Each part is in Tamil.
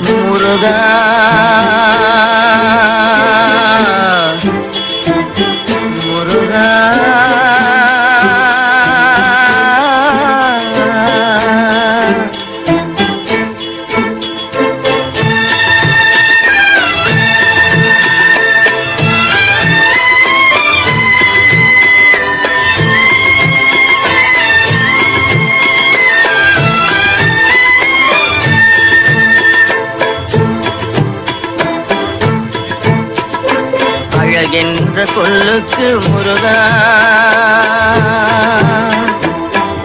முருகா முருகா அழகென்ற சொல்லுக்கு முருகா,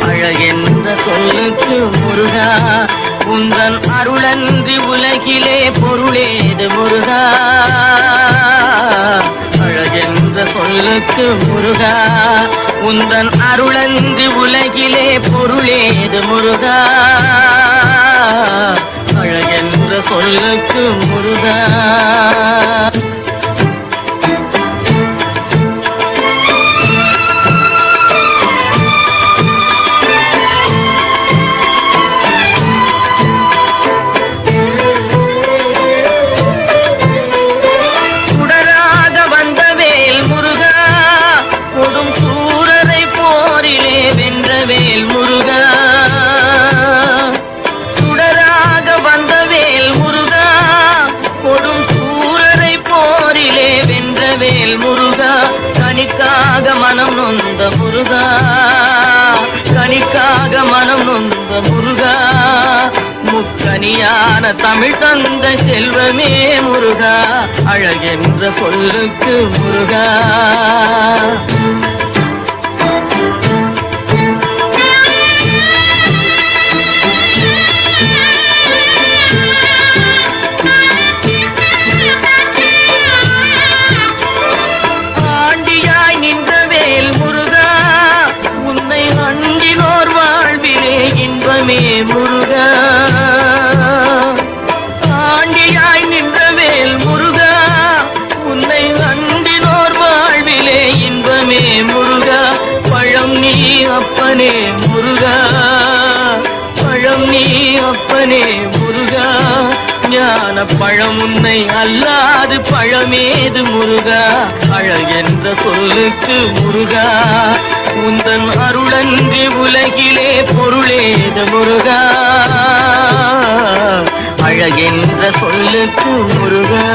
அழகென்ற சொல்லுக்கு முருகா, உந்தன் அருளன்றி உலகிலே பொருளேது முருகா. அழகென்ற சொல்லுக்கு முருகா, உந்தன் அருளன்றி உலகிலே பொருளேது முருகா. அழகென்ற சொல்லுக்கு முருகா. கனிக்காக மனம் நொந்த முருகா, கனிக்காக மனம் நொந்த முருகா, முக்கனியான தமிழ் தந்த செல்வமே முருகா. அழகென்ற சொல்லுக்கு முருகா. முருகா ஆண்டியாய் நின்ற வேல் முருகா, உன்னை அண்டினோர் வாழ்விலே இன்பமே முருகா. பழம் நீ அப்பனே முருகா, பழம் நீ அப்பனே முருகா, ஞான பழம் உன்னை அல்லாது பழமேது முருகா. அழகென்ற சொல்லுக்கு முருகா, உந்தன் அருளன்றி உலகிலே பொருளேது முருகா. அழகென்ற சொல்லுக்கு முருகா.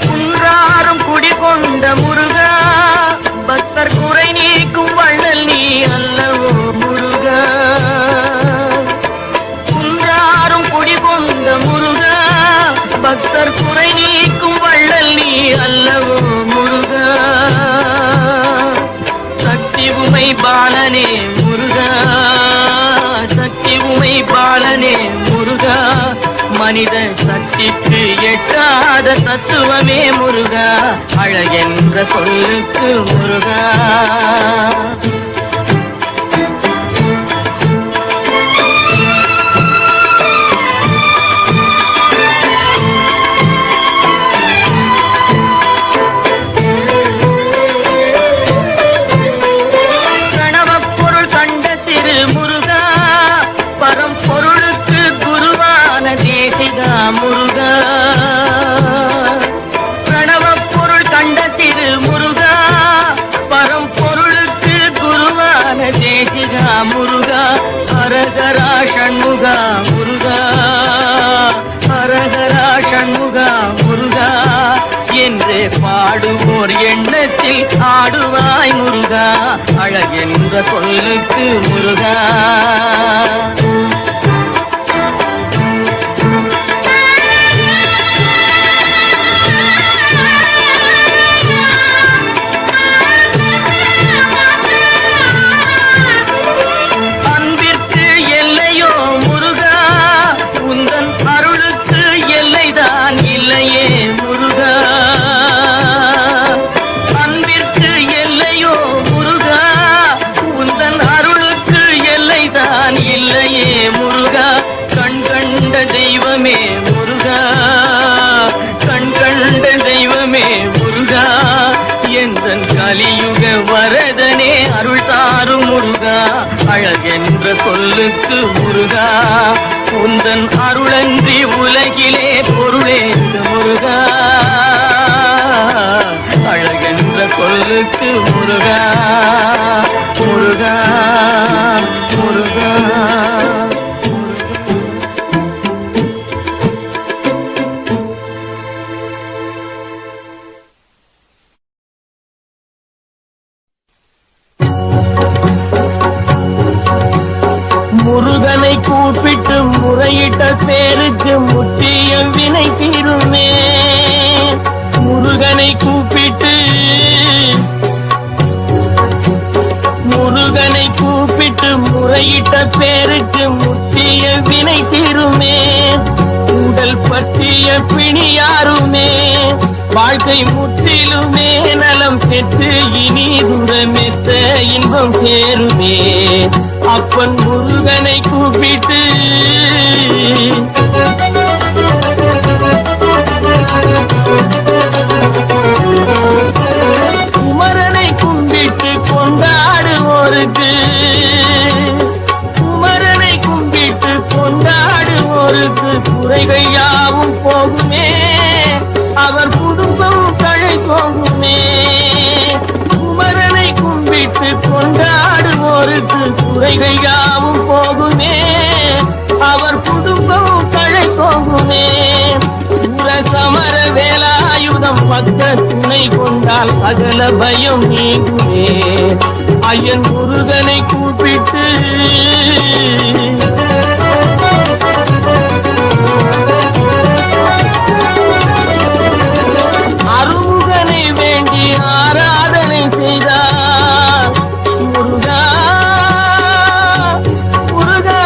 குன்றாரும் குடிகொண்ட முருகா, பக்தர் குறை நீக்கும் வள்ளல் நீ அல்லவோ முருகா. குன்றாரும் குடிகொண்ட முருகா, பக்தர் குறை நீக்கும் வள்ளல் நீ அல்லவோ முருகா. சக்தி உமை பாலனே முருகா, சக்தி உமை பாலனே முருகா, மனித சக்திக்கு எட்டாத தத்துவமே முருகா. அழகென்ற சொல்லுக்கு முருகா. கணவப்பொருள் கண்ட திரு முருகா, பரம்பொருளுக்கு குருவான தேசிகா முருகா. பிரணவப்பொருள் கண்ட திரு முருகா, பரம்பொருளுக்கு குருவான தேசிகா முருகா. ஹரஹரா ஷண்முகா முருகா, ஹரஹரா ஷண்முகா முருகா என்று பாடுவோர் எண்ணத்தில் ஆடுவாய் முருகா. அழகென்ற சொல்லுக்கு முருகா. அன்பிற்கு எல்லையோ முருகா, உந்தன் அருளுக்கு எல்லைதான் இல்லையே முருகா. அன்பிற்கு எல்லையோ முருகா, உந்தன் அருளுக்கு எல்லைதான் முருகா அழகென்ற சொல்லுக்கு முருகா உந்தன் அருளன்றி உலகிலே பொருளேது முருகா அழகென்ற சொல்லுக்கு முருகா முருகா முருகா முருகனை கூப்பிட்டு முறையிட்ட பேருக்கு முற்றிய வினை தீருமே முருகனை கூப்பிட்டு முறையிட்ட பேருக்கு முற்றிய வினை தீருமே உடல் பற்றிய பிணியாருமே வாழ்க்கை முற்றிலுமே நலம் பெற்று இனி துரமெத்த இன்பம் சேருமே அப்பன் முருகனை கூப்பிட்டு குமரனை கும்பிட்டு கொண்டாடுவோருக்கு குறைகள் யாவும் போகுமே அவர் குடும்பம் தழை போகுமே குமரனை கும்பிட்டு கொண்டாடுவோருக்கு குறைகள் யாவும் போகுமே அவர் குடும்பம் தழை போகுமே சமர வேலாயுதம் பக்க துணை கொண்டால் சகல பயம் நீங்குமே ஐயன் முருகனை கூப்பிட்டு அருமுகனை வேண்டி ஆராதனை செய்தார் முருகா முருகா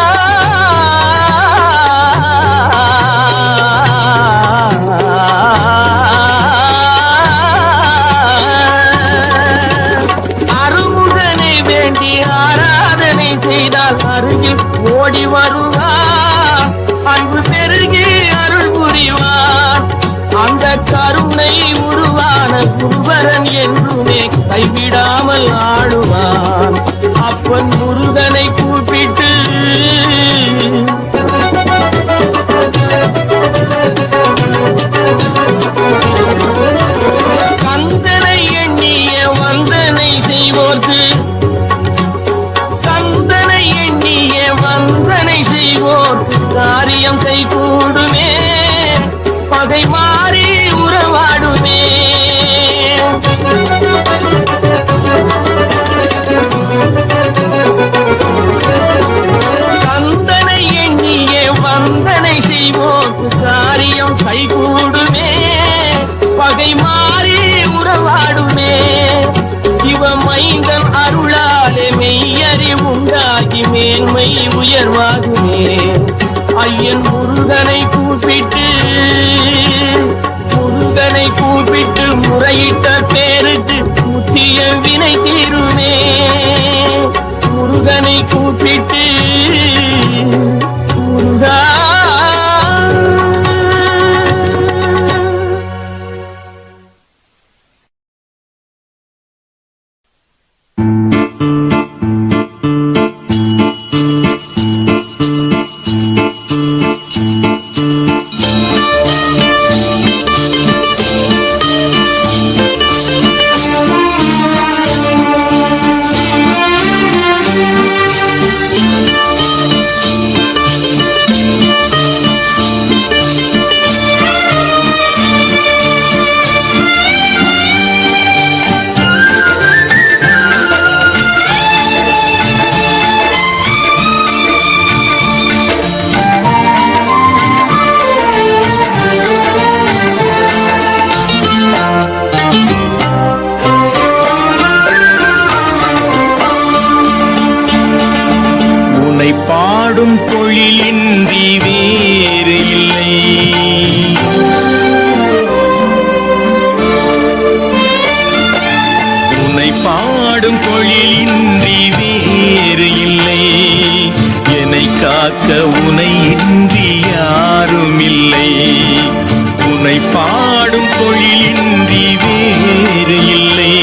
அருமுகனை வேண்டி ஆராதனை செய்தால் அருகில் ஓடி வருவார் அன்பு பெருகி அருள் புரிவார் அந்த கருணை உருவான குருவரன் என்றுமே கைவிடாமல் ஆடுவான் அப்பன் முருகனை கூப்பிட்டு கந்தனை எண்ணிய வந்தனை செய்வோர்க்கு கந்தனை எண்ணிய வந்தனை செய்வோர் காரியம் கைகூடுமே பகை மாறி உறவாடுமே கந்தனை எண்ணிய வந்தனை செய்வோர்க்கு காரியம் கைகூடுமே பகை மாறி உறவாடுமே சிவமைந்தன் அருளாலே மெய்யறிவு உண்டாகி மேன்மை உயர்வாகுமே ஐயன் முருகனை கூப்பிட்டு முறையிட்ட பேருக்கு முற்றிய வினை தீருமே முருகனை கூப்பிட்டு முருகா பாடும் தொழிலின்றி வேறு இல்லை உன்னை பாடும் தொழிலின்றி வேறு இல்லை என்னை காக்க உனை இன்றி யாரும் இல்லை உன்னை பாடும் தொழிலின்றி வேறு இல்லை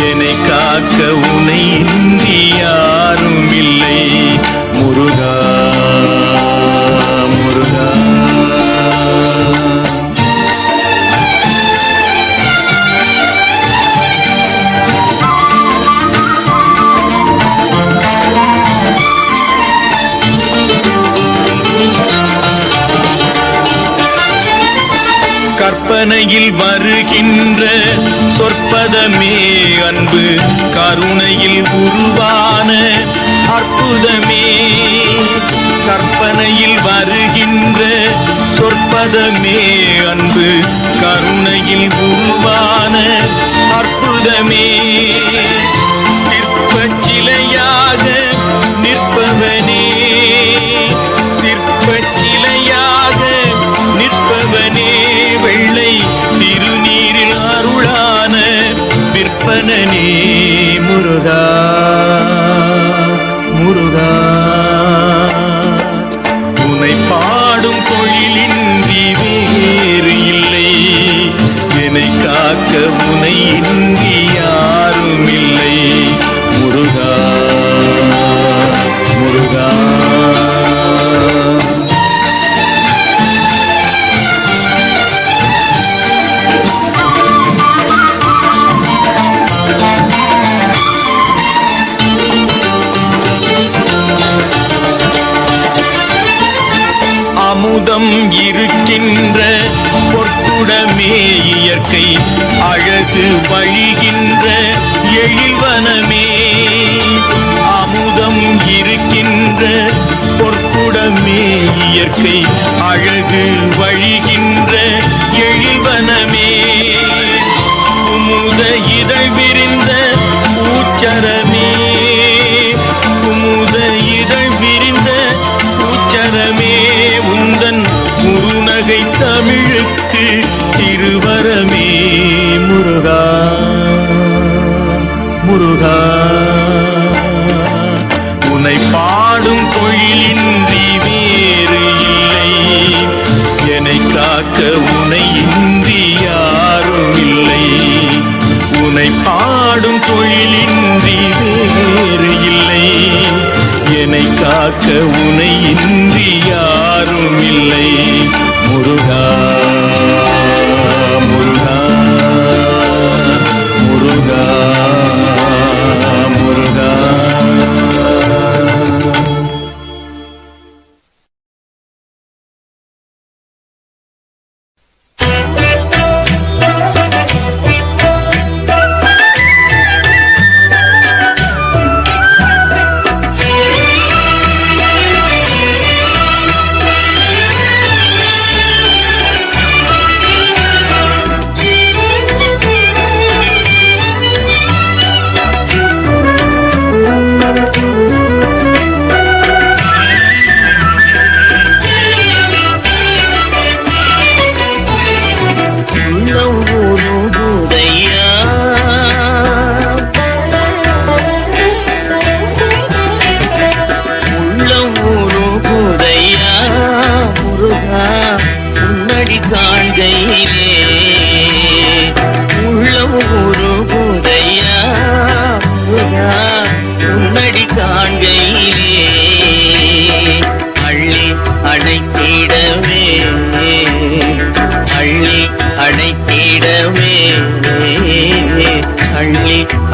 என்னை காக்க உனை இன்றி யாரும் கற்பனையில் வருகின்ற சொற்பதமே அன்பு கருணையில் உருவான அற்புதமே. கற்பனையில் வருகின்ற சொற்பதமே அன்பு கருணையில் உருவான அற்புதமே. சிற்பச் சிலையாக நிற்பவனே, சிற்பச் சிலையாக நிற்பவனே, வெள்ளை திருநீரில் அருளான விற்பனனே முருகா முருகா. உனை பாடும் தொழிலின்றி வேறு இல்லை, என்னை காக்க உனை இன்றி யாரும் இல்லை முருகா முருகா. அமுதம் இருக்கின்ற பொற்குடமே இயற்கை அழகு வழிகின்ற எழில்வனமே. அமுதம் இருக்கின்ற பொற்குடமே இயற்கை அழகு வழிகின்ற எழில்வனமே. குமுத இதழ் விரிந்த பூச்சரமே, குமுத இதழ் விரிந்த பூச்சரமே, உந்தன் குறுநகை தமிழுக்கு திருவரமே முருகா முருகா. உனை பாடும் தொழிலின்றி வேறு இல்லை, என்னை காக்க உனை இன்றி யாரும் இல்லை. உனை பாடும் தொழிலின்றி வேறு இல்லை, என்னை காக்க உனை இன்றி யாரும் இல்லை முருகா முருகா முருகா முருகா.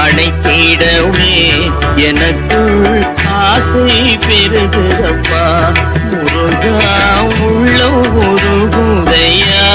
அணைத்திடவே எனக்குள் ஆசை பெருகிறப்பா முருகா உள்ள ஒரு குதையா.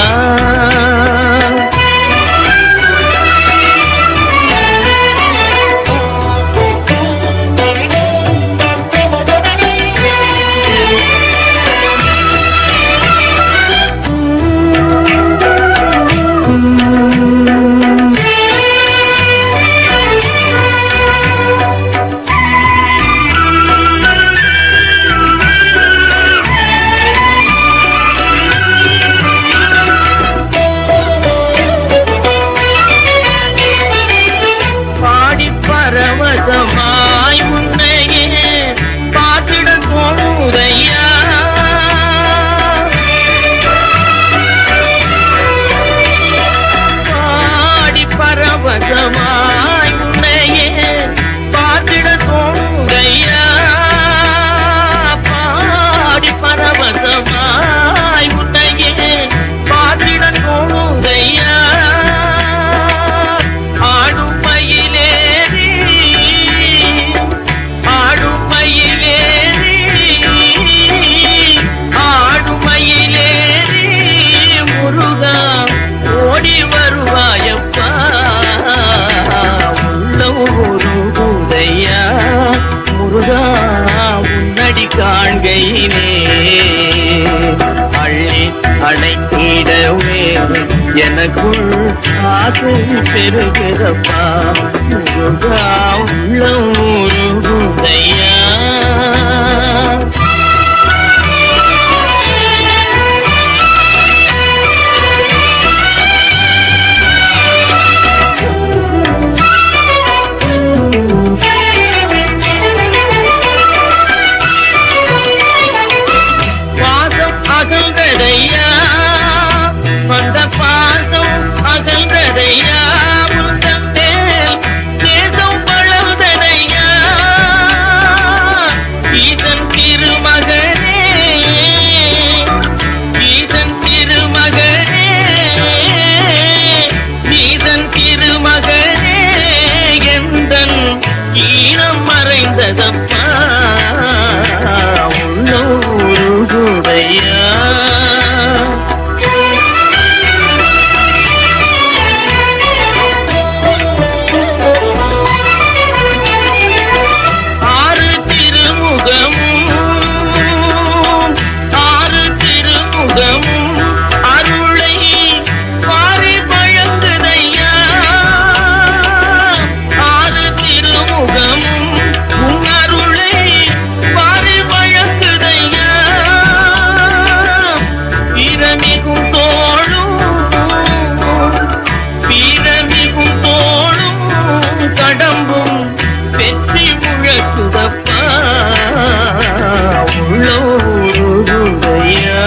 பரவசமாய் உன்னையே பார்த்திட தோணுதையா. பாடி பரவசமாய் உன்னையே பார்த்திட தோணுதையா. பாடி பரவசமாய் உன்னையே பார்த்திட தோணுதையா. ஆடும் மயிலே எனக்குள் ஆசை பெருகிறப்பா முருகா உள்ளம் உருகுதையா அகல்றதையா வந்த பாசம் அகல்றதையா முந்தேல் தேசம் வளர்ந்ததையா ஈசன் திருமகனே ஈசன் திருமகனே ஈசன் திருமகனே எந்தன் ஈரம் மறைந்ததப்பா உள்ளூருகுதையா கடம்பும் வெற்றி முழக்குதப்பா உள்ளூருகுதையா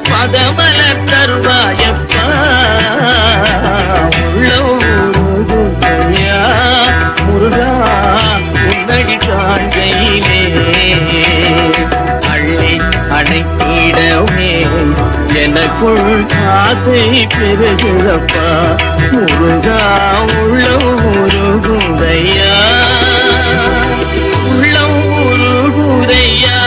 பதமலர் தருவாயப்பா உள்ளூருகுதையா முருகா உன்னடி காண்கையிலே அள்ளி அணைத்திடவே எனக்குள் ஆசை பெருகிறப்பா முருகா உள்ளூருகுதையா உள்ளூருகுதையா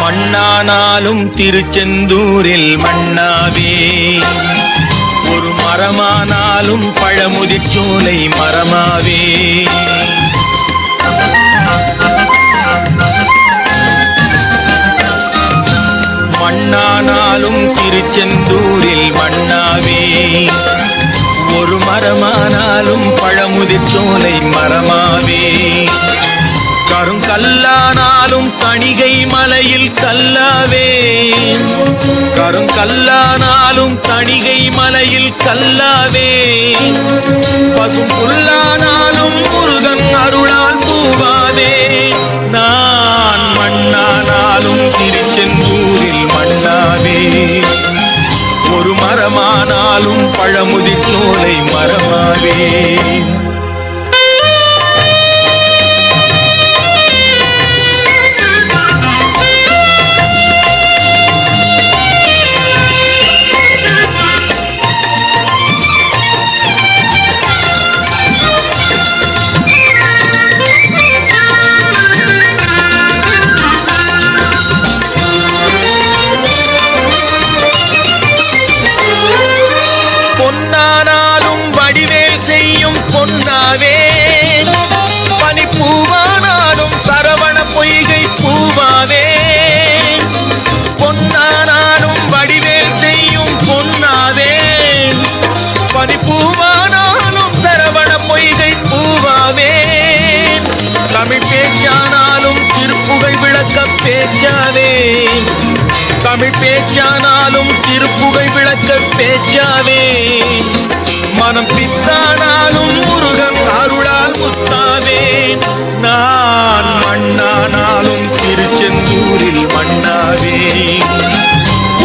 மண்ணானாலும் திருச்செந்தூரில் மண்ணாவே ஒரு மரமானாலும் பழமுதிர்ச்சோலை மரமாவே மண்ணானாலும் திருச்செந்தூரில் மண்ணாவே ஒரு மரமானாலும் பழமுதிர்ச்சோலை மரமாவே கருங்கல்லானாலும் தணிகை மலையில் கல்லாவே கருங்கல்லானாலும் தணிகை மலையில் கல்லாவே பசும் புல்லானாலும் முருகன் அருளால் பூவாதே நான் மண்ணானாலும் திருச்செந்தூரில் மண்ணாவே ஒரு மரமானாலும் பழமுதிர்ச்சோலை மரமாவே பொன்னாவே பனிப்பூவானாலும் சரவண பொய்கை பூவாவே பொன்னானாலும் வடிவேல் செய்யும் பொன்னாவே பனிப்பூவானாலும் சரவண பொய்கை பூவாவே தமிழ் பேச்சானாலும் திருப்புகழ் விளக்க பேச்சாவே தமிழ் பேச்சானாலும் திருப்புகழ் விளக்க பேச்சாவே மனம் பித்தானாலும் முருகன் அருளால் முத்தாவே நான் மண்ணானாலும் திருச்செந்தூரில் மண்ணாவே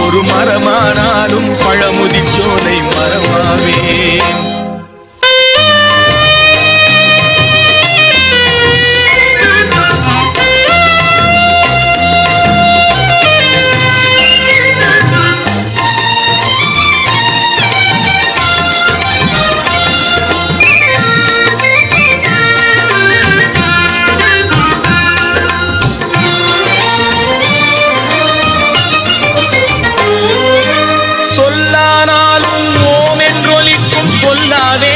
ஒரு மரமானாலும் பழமுதி சோலை மரமாவே சொல்லாவே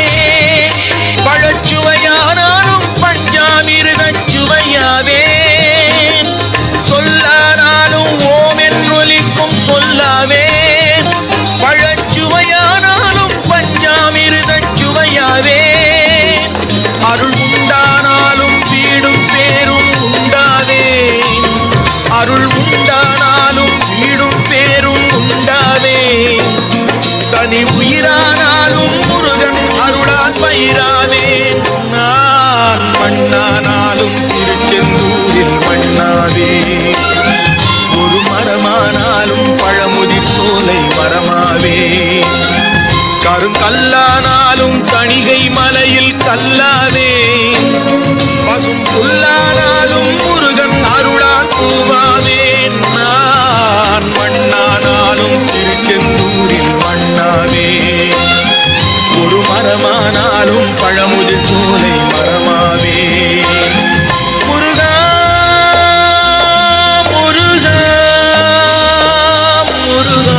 பழச்சுவையானாலும் பஞ்சாமிருகச் சுவையாவே சொல்லானாலும் ஓம் என்றொலிக்கும் சொல்லாவே பழச்சுவையானாலும் பஞ்சாமிருகச் சுவையாவே அருள் உண்டானாலும் வீடும் பேரும் உண்டாவே அருள் உண்டானாலும் வீடும் பேரும் உண்டாவே தனி உயிரானாலும் முருகன் அருளால் பயிராவே நான் மண்ணானாலும் திருச்செந்தூரில் மண்ணாவே ஒரு மரமானாலும் பழமுதி சோலை மரமாவே கருங்கல்லானாலும் தணிகை மலையில் கல்லாவே பசும் புல்லானாலும் முருகன் அருளால் பூவாவே நான் மண்ணானாலும் திருச்செந்தூரில் மண்ணாவே ஒரு மரமானாலும் பழமுதி சோலை மரமாவே முருகா முருகா முருகா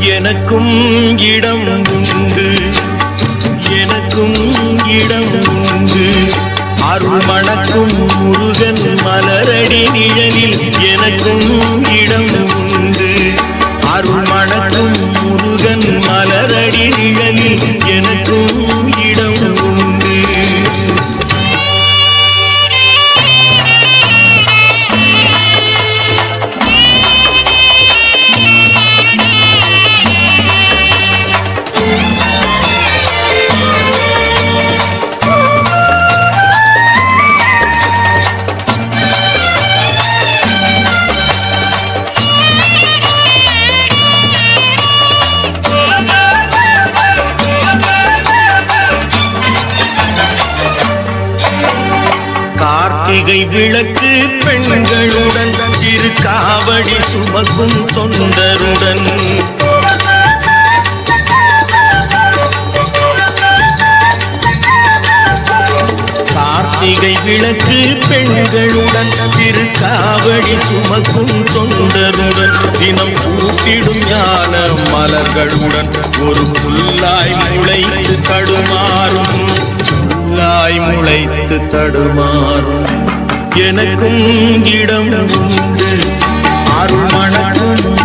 எனக்கும் இடம் உண்டு எனக்கும் இடம் உண்டு அருள் மணக்கும் முருகன் மலரடி நிழலில் எனக்கும் இடம் உண்டு அருள் மணக்கும் முருகன் மலரடி நிழலில் எனக்கும் இடம் உண்டு கார்த்திகை விளக்கு பெண்களுடன் திருக்காவடி சுமக்கும் தொண்டருடன் கார்த்திகை விளக்கு பெண்களுடன் திருக்காவடி சுமக்கும் தொண்டருடன் தினம் பூத்திடும் ஞான மலர்களுடன் ஒரு புல்லாய் முளைத்து தடுமாறும் முளைத்து தடுமாறும் எனக்கும் இடம் உண்டு அருள் மணக்கும்